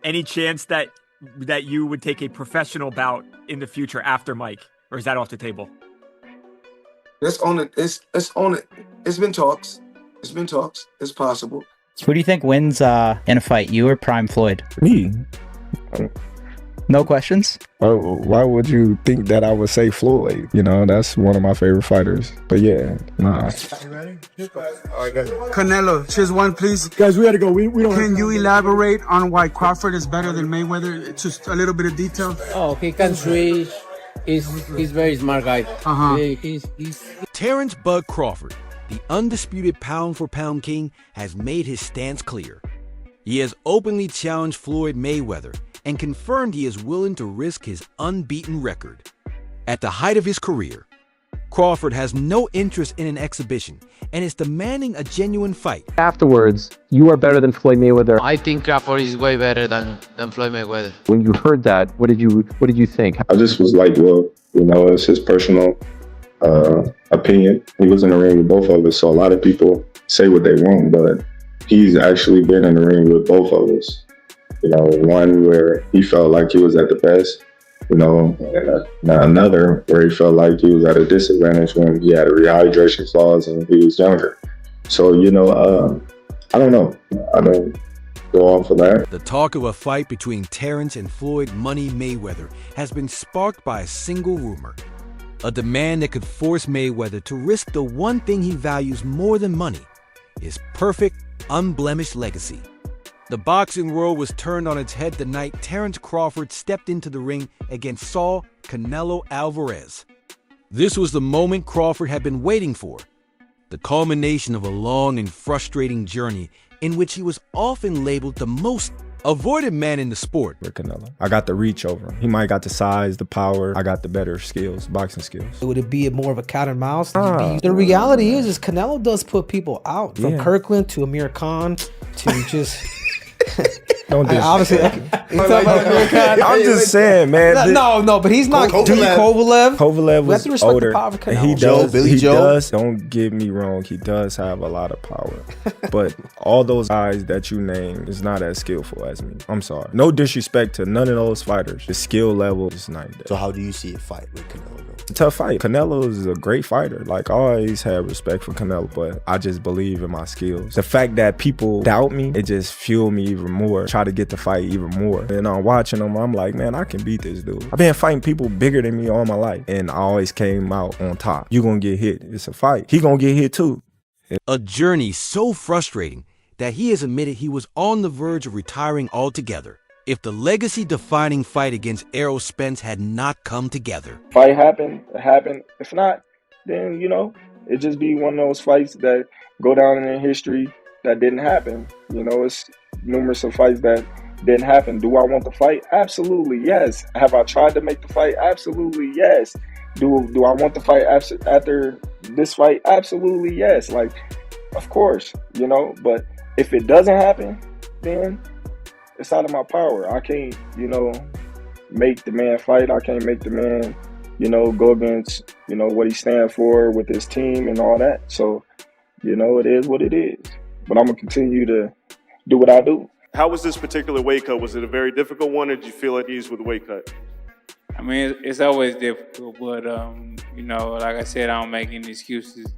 any chance that you would take a professional bout in the future after Mike, or is that off the table? It's on it. It's on it. It's been talks. It's been talks. It's possible. Who do you think wins in a fight, you or Prime Floyd? Me. No questions? Why would you think that I would say Floyd? You know, that's one of my favorite fighters. But yeah, nah. You ready? All right, Canelo, choose one, please. Guys, we gotta go. We don't. Can you elaborate on why Crawford is better than Mayweather? Just a little bit of detail. Oh, he can switch. He's very smart guy. He's Terence "Bud" Crawford, the undisputed pound-for-pound king, has made his stance clear. He has openly challenged Floyd Mayweather and confirmed he is willing to risk his unbeaten record. At the height of his career, Crawford has no interest in an exhibition and is demanding a genuine fight. Afterwards, you are better than Floyd Mayweather. I think Crawford is way better than Floyd Mayweather. When you heard that, what did you think? I just was like, well, you know, it's his personal opinion. He was in the ring with both of us, so a lot of people say what they want, but he's actually been in the ring with both of us. You know, one where he felt like he was at the best, you know, and another where he felt like he was at a disadvantage when he had a rehydration clause and he was younger. So, you know, I don't know. I don't go on for that. The talk of a fight between Terence and Floyd Money Mayweather has been sparked by a single rumor. A demand that could force Mayweather to risk the one thing he values more than money, his perfect, unblemished legacy. The boxing world was turned on its head the night Terence Crawford stepped into the ring against Saul Canelo Alvarez. This was the moment Crawford had been waiting for, the culmination of a long and frustrating journey in which he was often labeled the most avoided man in the sport. With Canelo, I got the reach over him. He might got the size, the power. I got the better skills, boxing skills. Would it be more of a cat and mouse? The reality is Canelo does put people out, from Kirkland to Amir Khan to just... Don't do obviously, I'm just saying, man. No, but he's not. Kovalev was older. He does. Don't get me wrong. He does have a lot of power, but all those guys that you name is not as skillful as me. I'm sorry. No disrespect to none of those fighters. The skill level is not there. So how do you see a fight with Canelo? It's a tough fight. Canelo is a great fighter. Like, I always had respect for Canelo, but I just believe in my skills. The fact that people doubt me, it just fueled me even more. Try to get the fight even more. And I'm watching them, I'm like, man, I can beat this dude. I've been fighting people bigger than me all my life, and I always came out on top. You gonna get hit. It's a fight. He gonna get hit too. A journey so frustrating that he has admitted he was on the verge of retiring altogether if the legacy-defining fight against Errol Spence had not come together. Fight happened, it happened. If not, then, you know, it just be one of those fights that go down in history that didn't happen. You know, it's numerous of fights that didn't happen. Do I want the fight? Absolutely, yes. Have I tried to make the fight? Absolutely, yes. Do I want the fight after this fight? Absolutely, yes. Like, of course, you know, but if it doesn't happen, then it's out of my power. I can't, you know, make the man fight. I can't make the man, you know, go against, you know, what he stands for with his team and all that. So, you know, it is what it is. But I'm going to continue to do what I do. How was this particular weight cut? Was it a very difficult one, or did you feel at ease with the weight cut? I mean, it's always difficult, but, you know, like I said, I don't make any excuses.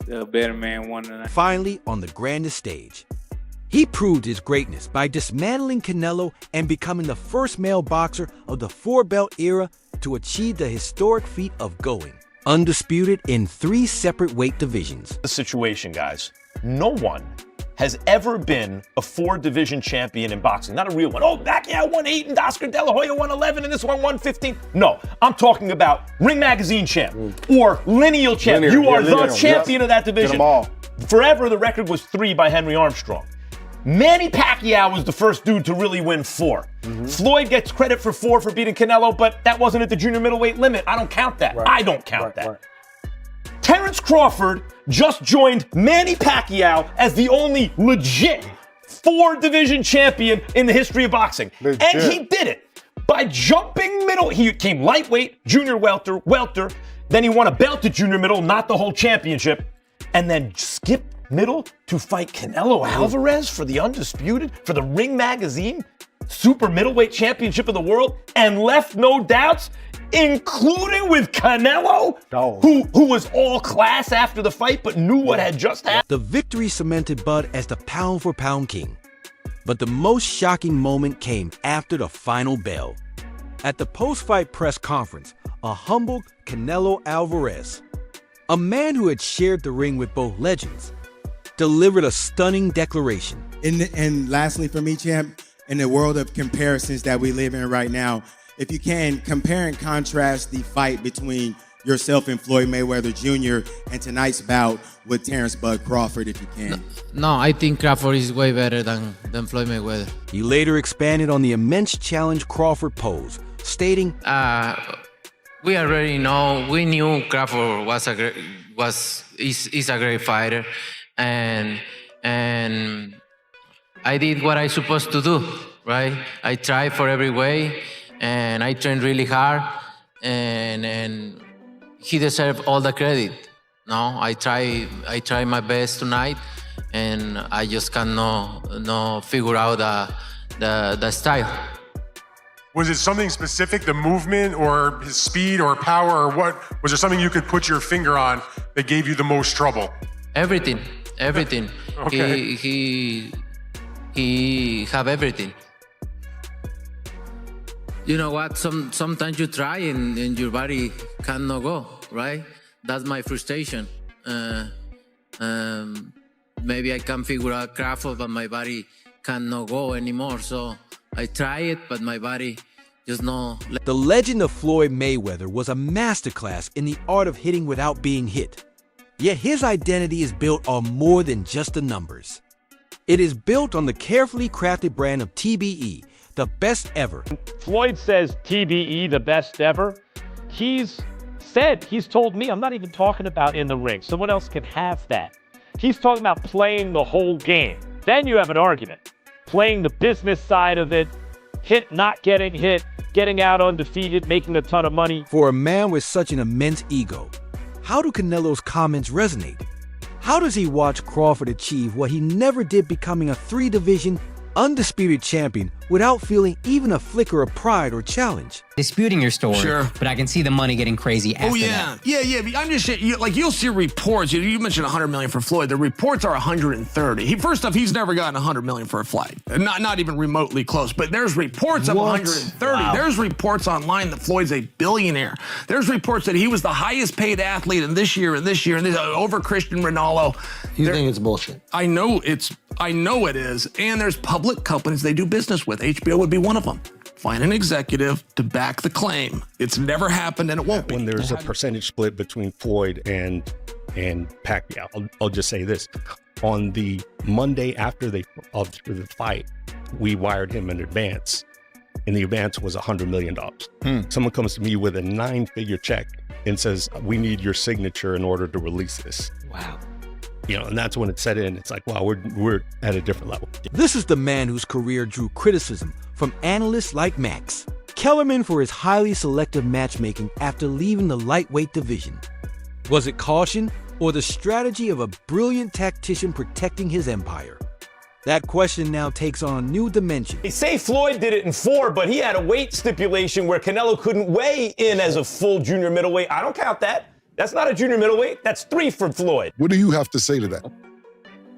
The better man won tonight. Finally, on the grandest stage, he proved his greatness by dismantling Canelo and becoming the first male boxer of the four-belt era to achieve the historic feat of going undisputed in 3 separate weight divisions. The situation, guys. No one has ever been a 4-division champion in boxing. Not a real one. Oh, Pacquiao won 8 and Oscar De La Hoya won 11 and this one won 15. No, I'm talking about Ring Magazine champ or lineal champ. You are the champion of that division. Get them all. Forever, the record was 3 by Henry Armstrong. Manny Pacquiao was the first dude to really win 4. Floyd gets credit for 4 for beating Canelo, but that wasn't at the junior middleweight limit. I don't count that. I don't count that. Terence Crawford just joined Manny Pacquiao as the only legit 4-division champion in the history of boxing. And he did it by jumping middle. He came lightweight, junior welter, then he won a belt at junior middle, not the whole championship. and then skip middle to fight Canelo Alvarez for the undisputed, for the Ring Magazine Super Middleweight Championship of the World, and left no doubts, including with Canelo, who was all class after the fight but knew what had just happened. The victory cemented Bud as the pound-for-pound king. But the most shocking moment came after the final bell. At the post-fight press conference, a humbled Canelo Alvarez, a man who had shared the ring with both legends, delivered a stunning declaration. And lastly for me, champ, in the world of comparisons that we live in right now, if you can, compare and contrast the fight between yourself and Floyd Mayweather Jr. and tonight's bout with Terence "Bud" Crawford, if you can. No, I think Crawford is way better than Floyd Mayweather. He later expanded on the immense challenge Crawford posed, stating, we already know, we knew Crawford is a great fighter, and I did what I supposed to do, right? I tried for every way, and I trained really hard, and he deserved all the credit. No, I try my best tonight, and I just cannot figure out the style. Was it something specific, the movement or his speed or power, or what? Was there something you could put your finger on that gave you the most trouble? Everything. Okay. He have everything. You know what? Sometimes you try and your body cannot go, right? That's my frustration. Maybe I can figure out Crawford, but my body cannot go anymore. So I try it, but my body just no. The legend of Floyd Mayweather was a masterclass in the art of hitting without being hit. Yet his identity is built on more than just the numbers. It is built on the carefully crafted brand of TBE, the best ever. Floyd says TBE, the best ever. He's told me, I'm not even talking about in the ring. Someone else can have that. He's talking about playing the whole game. Then you have an argument. Playing the business side of it, not getting hit, getting out undefeated, making a ton of money. For a man with such an immense ego, how do Canelo's comments resonate? How does he watch Crawford achieve what he never did, becoming a 3-division, undisputed champion without feeling even a flicker of pride or challenge? Disputing your story, sure, but I can see the money getting crazy after that. Yeah. I'm just saying, you'll see reports. You mentioned $100 million for Floyd. The reports are 130. First off, he's never gotten $100 million for a fight, not even remotely close. But there's reports of 130. Wow. There's reports online that Floyd's a billionaire. There's reports that he was the highest paid athlete in this year, over Cristiano Ronaldo. You think it's bullshit? I know it is. And there's public companies they do business with. HBO would be one of them. Find an executive to back the claim. It's never happened and it won't be. When there's a percentage split between Floyd and Pacquiao, I'll just say this. On the Monday after the fight, we wired him in advance, and the advance was $100 million. Someone comes to me with a 9-figure check and says, we need your signature in order to release this. Wow. And that's when it set in. It's like, wow, we're at a different level. This is the man whose career drew criticism from analysts like Max Kellerman for his highly selective matchmaking after leaving the lightweight division. Was it caution or the strategy of a brilliant tactician protecting his empire? That question now takes on a new dimension. They say Floyd did it in 4, but he had a weight stipulation where Canelo couldn't weigh in as a full junior middleweight. I don't count that. That's not a junior middleweight. That's 3 for Floyd. What do you have to say to that?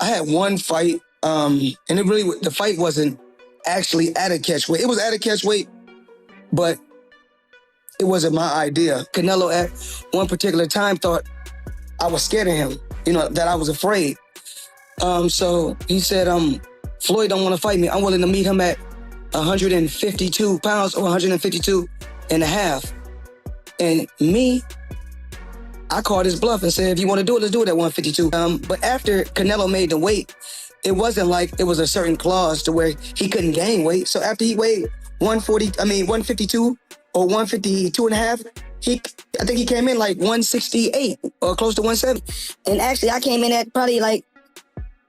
I had one fight, and the fight wasn't actually at a catch weight. It was at a catch weight, but it wasn't my idea. Canelo at one particular time thought I was scared of him, that I was afraid. So he said, Floyd don't want to fight me. I'm willing to meet him at 152 pounds or 152 and a half. And me, I called his bluff and said, if you want to do it, let's do it at 152. But after Canelo made the weight, it wasn't like it was a certain clause to where he couldn't gain weight. So after he weighed 152 or 152 and a half, I think he came in like 168 or close to 170. And actually, I came in at probably like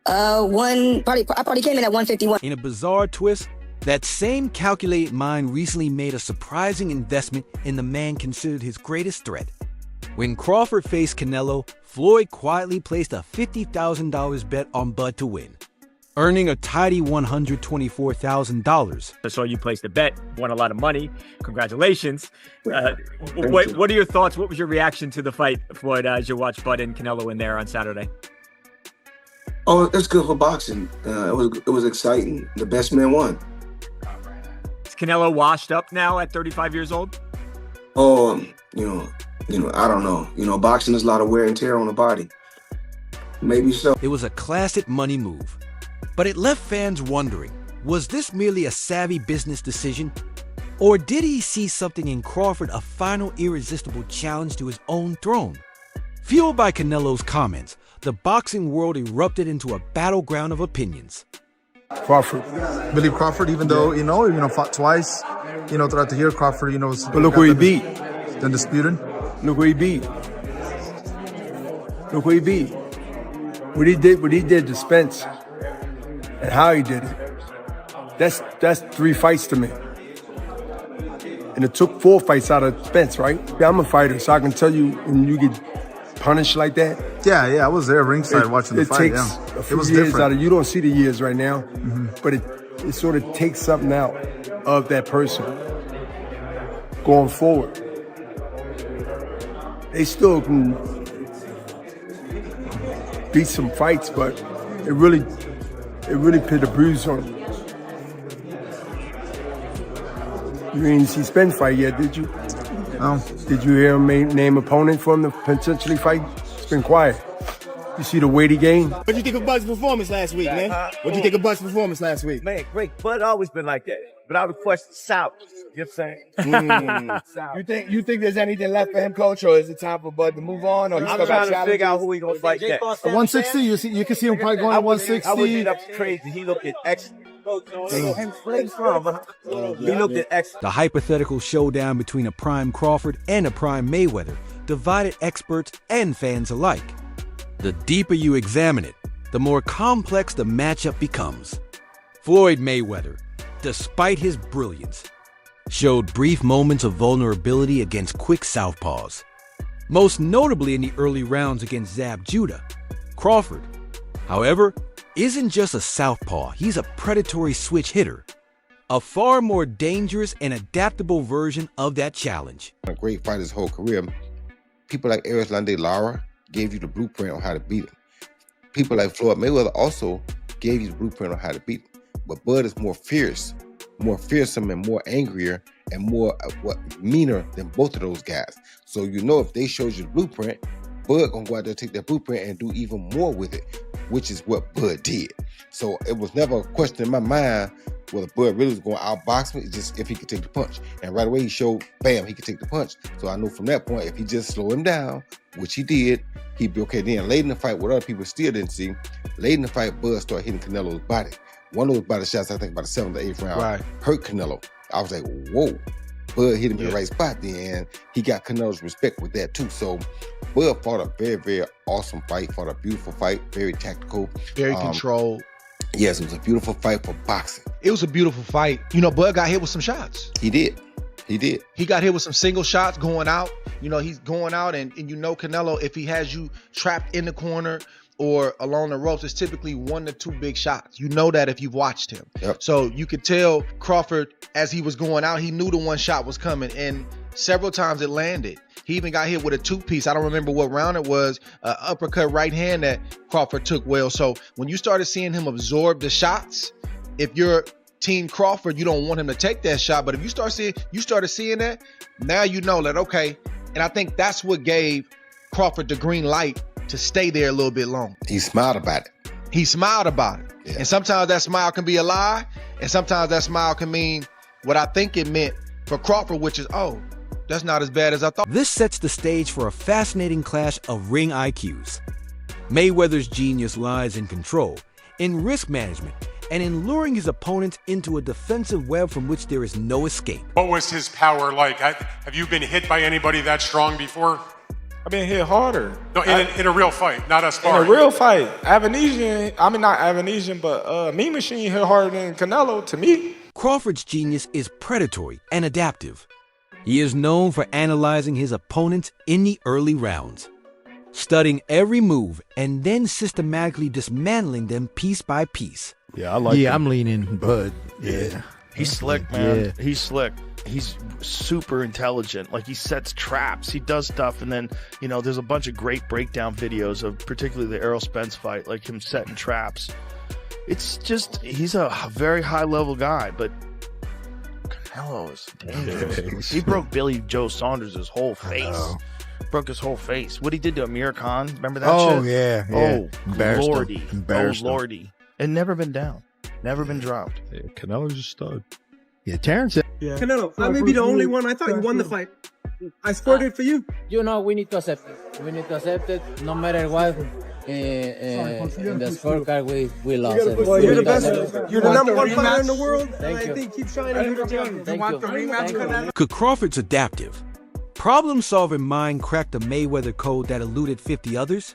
I probably came in at 151. In a bizarre twist, that same calculated mind recently made a surprising investment in the man considered his greatest threat. When Crawford faced Canelo, Floyd quietly placed a $50,000 bet on Bud to win, earning a tidy $124,000. I saw you placed a bet, won a lot of money. Congratulations. What are your thoughts? What was your reaction to the fight, Floyd, as you watched Bud and Canelo in there on Saturday? Oh, it's good for boxing. It was exciting. The best man won. Is Canelo washed up now at 35 years old? Oh, I don't know. Boxing is a lot of wear and tear on the body. Maybe so. It was a classic money move, but it left fans wondering, was this merely a savvy business decision? Or did he see something in Crawford, a final irresistible challenge to his own throne? Fueled by Canelo's comments, the boxing world erupted into a battleground of opinions. Crawford, Billy Crawford, even though, fought twice, throughout the year, Crawford, was... But look who he beat. The undisputed. Look who he beat. Look who he beat. What he did to Spence and how he did it. That's 3 fights to me. And it took 4 fights out of Spence, right? Yeah, I'm a fighter, so I can tell you when you get punished like that. Yeah, I was there ringside watching the fight. It takes a few was years different. out of you. Don't see the years right now, but it sort of takes something out of that person going forward. They still can beat some fights, but it really put a bruise on them. You didn't see Spence fight yet, did you? No. Did you hear him name opponent for him to potentially fight? It's been quiet. You see the weight he gained? What did you think of Bud's performance last week, man? What did you think of Bud's performance last week? Man, great. Bud always been like that. But I would question South. You know what I'm saying? You think there's anything left for him, Coach, or is it time for Bud to move on? Or I'm trying to figure out who he gonna fight next. 160, you can see him probably going to 160. I would get up crazy. He looked at excellent. He looked at excellent. The hypothetical showdown between a prime Crawford and a prime Mayweather divided experts and fans alike. The deeper you examine it, the more complex the matchup becomes. Floyd Mayweather, despite his brilliance, showed brief moments of vulnerability against quick southpaws, most notably in the early rounds against Zab Judah. Crawford, however, isn't just a southpaw, he's a predatory switch hitter, a far more dangerous and adaptable version of that challenge. A great fighter his whole career. People like Erislandy Lara gave you the blueprint on how to beat him. People like Floyd Mayweather also gave you the blueprint on how to beat him. But Bud is more fierce, more fearsome and more angrier and more meaner than both of those guys. So if they showed you the blueprint, Bud gonna go out there, take that blueprint and do even more with it, which is what Bud did. So it was never a question in my mind whether Bud really was going to outbox me, just if he could take the punch. And right away he showed, bam, he could take the punch. So I knew from that point, if he just slowed him down, which he did, he'd be okay. Then late in the fight, what other people still didn't see, late in the fight, Bud started hitting Canelo's body. One of those body shots, I think about the 7th or 8th round, hurt Canelo. I was like, whoa. Bud hit him in the right spot then, and he got Canelo's respect with that too. So Bud fought a very, very awesome fight, fought a beautiful fight, very tactical. Very controlled. Yes, it was a beautiful fight for boxing. It was a beautiful fight. Bud got hit with some shots. He did. He got hit with some single shots going out. He's going out and Canelo, if he has you trapped in the corner or along the ropes, it's typically 1 to 2 big shots. You know that if you've watched him. Yep. So you could tell Crawford, as he was going out, he knew the one shot was coming, and several times it landed. He even got hit with a 2-piece. I don't remember what round it was, uppercut right hand that Crawford took well. So when you started seeing him absorb the shots, if you're Team Crawford, you don't want him to take that shot. But if you started seeing that, now you know that, okay. And I think that's what gave Crawford the green light to stay there a little bit longer. He smiled about it. Yeah. And sometimes that smile can be a lie, and sometimes that smile can mean what I think it meant for Crawford, which is, oh, that's not as bad as I thought. This sets the stage for a fascinating clash of ring IQs. Mayweather's genius lies in control, in risk management, and in luring his opponents into a defensive web from which there is no escape. What was his power like? Have you been hit by anybody that strong before? I've been hit harder. No, in a real fight, not a sparring. In a real fight. Not Avanesian, but Mean Machine hit harder than Canelo to me. Crawford's genius is predatory and adaptive. He is known for analyzing his opponents in the early rounds, studying every move and then systematically dismantling them piece by piece. Yeah, I like Yeah, I'm leaning Bud. Yeah. He's slick, man. Yeah. He's slick. He's super intelligent. Like, he sets traps. He does stuff. And then, you know, there's a bunch of great breakdown videos of particularly the Errol Spence fight, like him setting traps. It's just, he's a very high level guy, but Canelo is dangerous. He broke Billy Joe Saunders' whole face. Broke his whole face. What he did to Amir Khan. Remember that shit? Oh, yeah. Oh, Embarrassed him. lordy. Embarrassed Oh, him. lordy. And never been down. Never been dropped. Yeah, Canelo's a stud. Yeah, Terence. Yeah. Canelo, I may be the only one. I thought you won the fight. I scored it for you. You know, we need to accept it. We need to accept it, no matter what. In the scorecard, we lost it. Well, you're the best. You're the number one fighter in the world. Thank and you. I think keep shining. You want the rematch, Canelo? Could Crawford's adaptive, problem-solving mind crack the Mayweather code that eluded 50 others?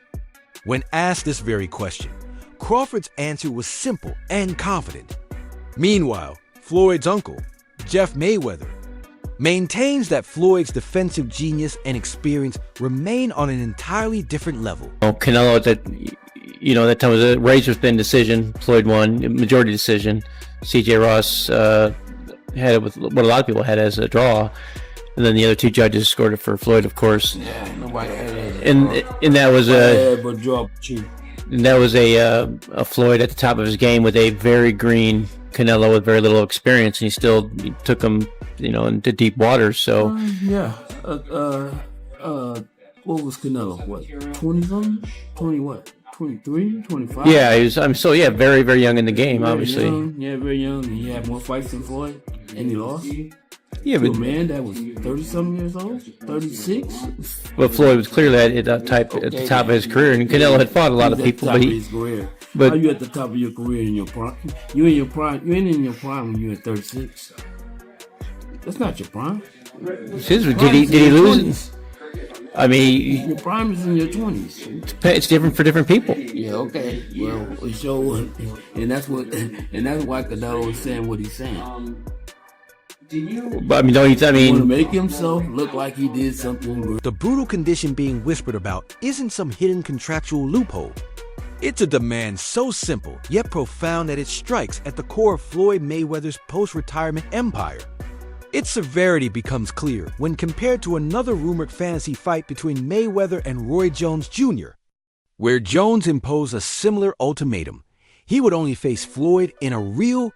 When asked this very question, Crawford's answer was simple and confident. Meanwhile, Floyd's uncle, Jeff Mayweather, maintains that Floyd's defensive genius and experience remain on an entirely different level. Canelo, that time was a razor-thin decision. Floyd won, majority decision. C.J. Ross had it with what a lot of people had as a draw, and then the other two judges scored it for Floyd, of course. Yeah, nobody had it. And that was a Floyd at the top of his game with a very green Canelo with very little experience, and he still took him, into deep waters. So What was Canelo? What, 20-something? 20 what? 23, 25? yeah, he was. Very, very young in the game, Very obviously. young, very young. And he had more fights than Floyd, and he lost. Yeah, To but a man that was 30-something years old, 36. but Floyd was clearly at the top of his career, and Canelo had fought a lot of people, Top but of he. his career. but- How you at the top of your career in your prime? You in your prime? You ain't in your prime when you at 36. That's not your prime. Did Prime he is in your lose? 20s. I mean, Your prime is in your 20s. it's different for different people. Yeah, okay. Well, it sure, and that's why Canelo is saying what he's saying. But I mean, don't you? I Want to mean, make himself look like he did something. The brutal condition being whispered about isn't some hidden contractual loophole. It's a demand so simple yet profound that it strikes at the core of Floyd Mayweather's post-retirement empire. Its severity becomes clear when compared to another rumored fantasy fight between Mayweather and Roy Jones Jr., where Jones imposed a similar ultimatum. He would only face Floyd in a real,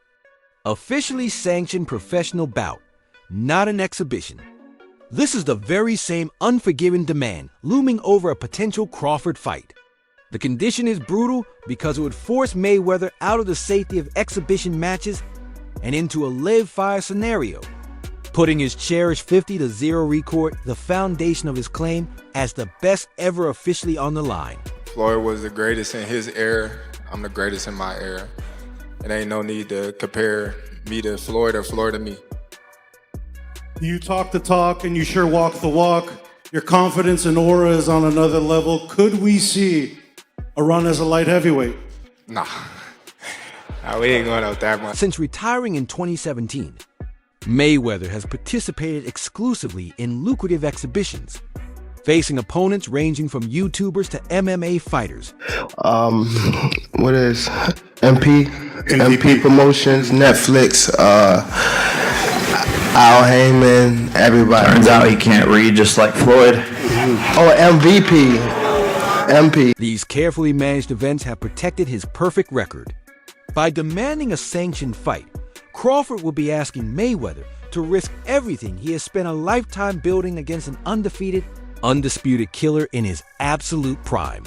officially sanctioned professional bout, not an exhibition. This is the very same unforgiving demand looming over a potential Crawford fight. The condition is brutal because it would force Mayweather out of the safety of exhibition matches and into a live-fire scenario, putting his cherished 50-0 record, the foundation of his claim, as the best ever officially on the line. Floyd was the greatest in his era. I'm the greatest in my era. It ain't no need to compare me to Floyd or Floyd to me. You talk the talk and you sure walk the walk. Your confidence and aura is on another level. Could we see a run as a light heavyweight? Nah, we ain't going out that much. Since retiring in 2017, Mayweather has participated exclusively in lucrative exhibitions, facing opponents ranging from YouTubers to MMA fighters. What is MP Promotions, Netflix, Al Heyman, everybody. Turns out he can't read just like Floyd. Oh, MP. These carefully managed events have protected his perfect record. By demanding a sanctioned fight, Crawford will be asking Mayweather to risk everything he has spent a lifetime building against an undefeated, undisputed killer in his absolute prime.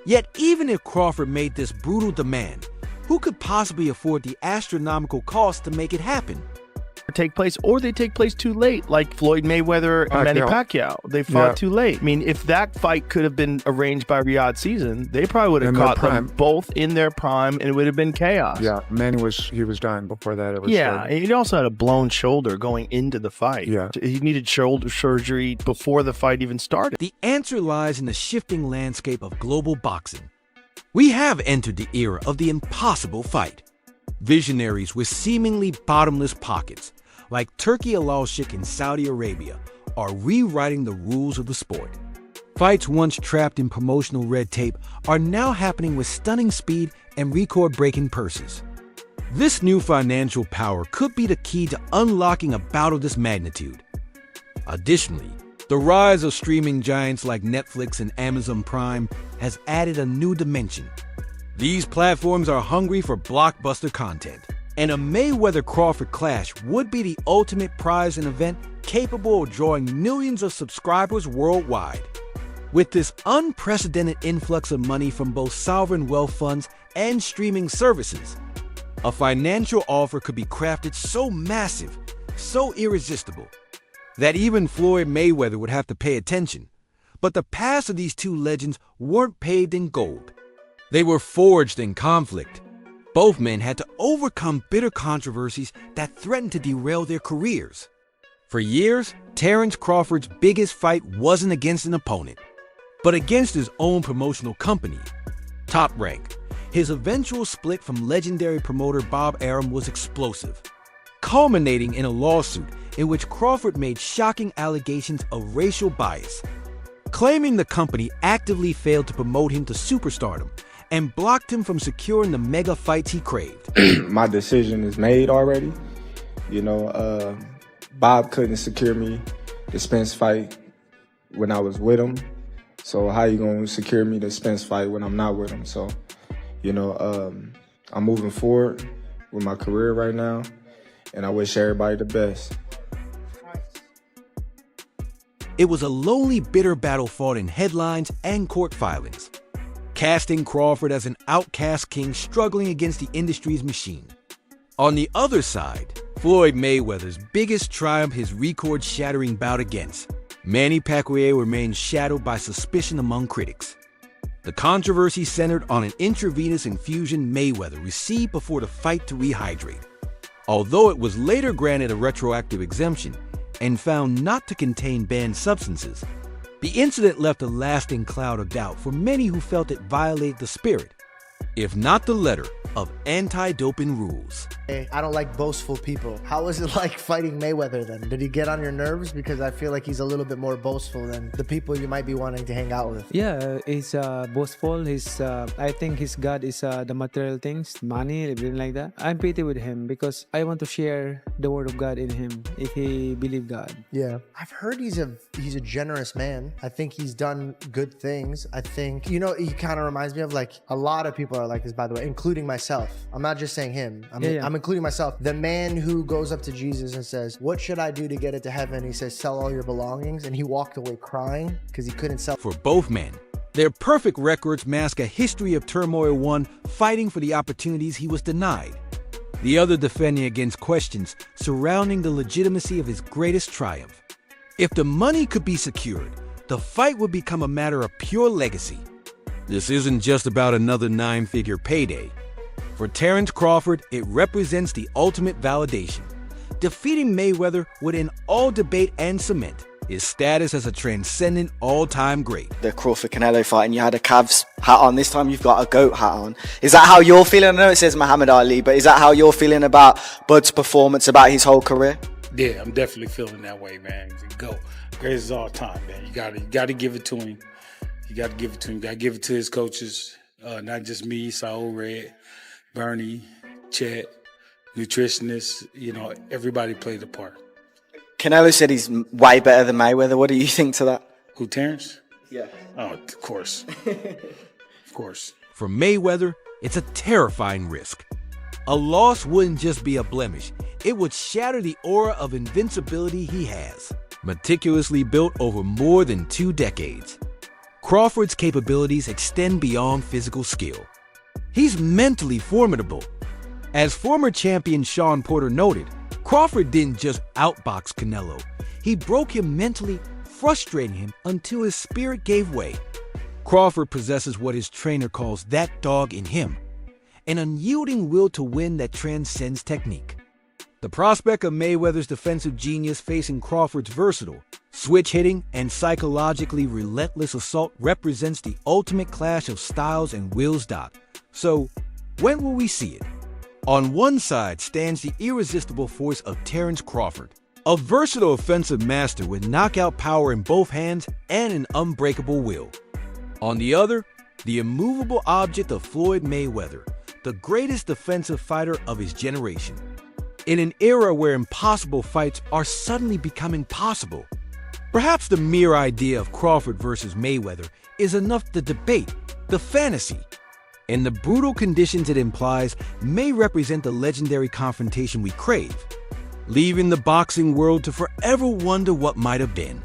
Yet even if Crawford made this brutal demand, who could possibly afford the astronomical cost to make it happen? Take place, or they take place too late, like Floyd Mayweather and Manny Pacquiao. They fought too late. I mean, if that fight could have been arranged by Riyadh Season, they probably would have caught them both in their prime, and it would have been chaos. Yeah, Manny was done before that ever Yeah, started. and he also had a blown shoulder going into the fight. Yeah. He needed shoulder surgery before the fight even started. The answer lies in the shifting landscape of global boxing. We have entered the era of the impossible fight. Visionaries with seemingly bottomless pockets, like Turkey Al-Sheikh in Saudi Arabia, are rewriting the rules of the sport. Fights once trapped in promotional red tape are now happening with stunning speed and record-breaking purses. This new financial power could be the key to unlocking a bout of this magnitude. Additionally, the rise of streaming giants like Netflix and Amazon Prime has added a new dimension. These platforms are hungry for blockbuster content, and a Mayweather-Crawford clash would be the ultimate prize and event capable of drawing millions of subscribers worldwide. With this unprecedented influx of money from both sovereign wealth funds and streaming services, a financial offer could be crafted so massive, so irresistible, that even Floyd Mayweather would have to pay attention. But the paths of these two legends weren't paved in gold. They were forged in conflict. Both men had to overcome bitter controversies that threatened to derail their careers. For years, Terence Crawford's biggest fight wasn't against an opponent, but against his own promotional company, Top Rank. His eventual split from legendary promoter Bob Arum was explosive, culminating in a lawsuit in which Crawford made shocking allegations of racial bias, claiming the company actively failed to promote him to superstardom and blocked him from securing the mega fights he craved. My decision is made already. Bob couldn't secure me the Spence fight when I was with him. So how you gonna secure me the Spence fight when I'm not with him? So, I'm moving forward with my career right now, and I wish everybody the best. It was a lonely, bitter battle fought in headlines and court filings, casting Crawford as an outcast king struggling against the industry's machine. On the other side, Floyd Mayweather's biggest triumph, his record-shattering bout against Manny Pacquiao, remains shadowed by suspicion among critics. The controversy centered on an intravenous infusion Mayweather received before the fight to rehydrate. Although it was later granted a retroactive exemption and found not to contain banned substances, the incident left a lasting cloud of doubt for many who felt it violated the spirit, if not the letter, of anti-doping rules. I don't like boastful people. How was it like fighting Mayweather then? Did he get on your nerves? Because I feel like he's a little bit more boastful than the people you might be wanting to hang out with. Yeah, he's boastful. I think his God is the material things, money, everything like that. I'm pity with him because I want to share the word of God in him if he believe God. Yeah, I've heard he's a generous man. I think he's done good things. I think, he kind of reminds me of like a lot of people are like this, by the way, including myself. I'm not just saying him. I'm including myself. The man who goes up to Jesus and says, "What should I do to get into heaven?" He says, "Sell all your belongings." And he walked away crying because he couldn't sell. For both men, their perfect records mask a history of turmoil, one fighting for the opportunities he was denied, the other defending against questions surrounding the legitimacy of his greatest triumph. If the money could be secured, the fight would become a matter of pure legacy. This isn't just about another 9-figure payday. For Terence Crawford, it represents the ultimate validation. Defeating Mayweather would end all debate and cement his status as a transcendent all-time great. The Crawford-Canelo fight, and you had a Cavs hat on. This time you've got a GOAT hat on. Is that how you're feeling? I know it says Muhammad Ali, but is that how you're feeling about Bud's performance, about his whole career? Yeah, I'm definitely feeling that way, man. GOAT. Greatest of all time, man. You got to give it to him. You got to give it to him. You got to give it to his coaches, not just me, Saul Red, Bernie, Chet, nutritionists, everybody played a part. Canelo said he's way better than Mayweather. What do you think to that? Who, Terence? Yeah. Oh, of course. Of course. For Mayweather, it's a terrifying risk. A loss wouldn't just be a blemish. It would shatter the aura of invincibility he has, meticulously built over more than 2 decades. Crawford's capabilities extend beyond physical skill. He's mentally formidable. As former champion Sean Porter noted, Crawford didn't just outbox Canelo. He broke him mentally, frustrating him until his spirit gave way. Crawford possesses what his trainer calls that dog in him, an unyielding will to win that transcends technique. The prospect of Mayweather's defensive genius facing Crawford's versatile, switch-hitting, and psychologically relentless assault represents the ultimate clash of styles and wills. So, when will we see it? On one side stands the irresistible force of Terence Crawford, a versatile offensive master with knockout power in both hands and an unbreakable will. On the other, the immovable object of Floyd Mayweather, the greatest defensive fighter of his generation. In an era where impossible fights are suddenly becoming possible, perhaps the mere idea of Crawford versus Mayweather is enough to debate the fantasy, and the brutal conditions it implies may represent the legendary confrontation we crave, leaving the boxing world to forever wonder what might have been.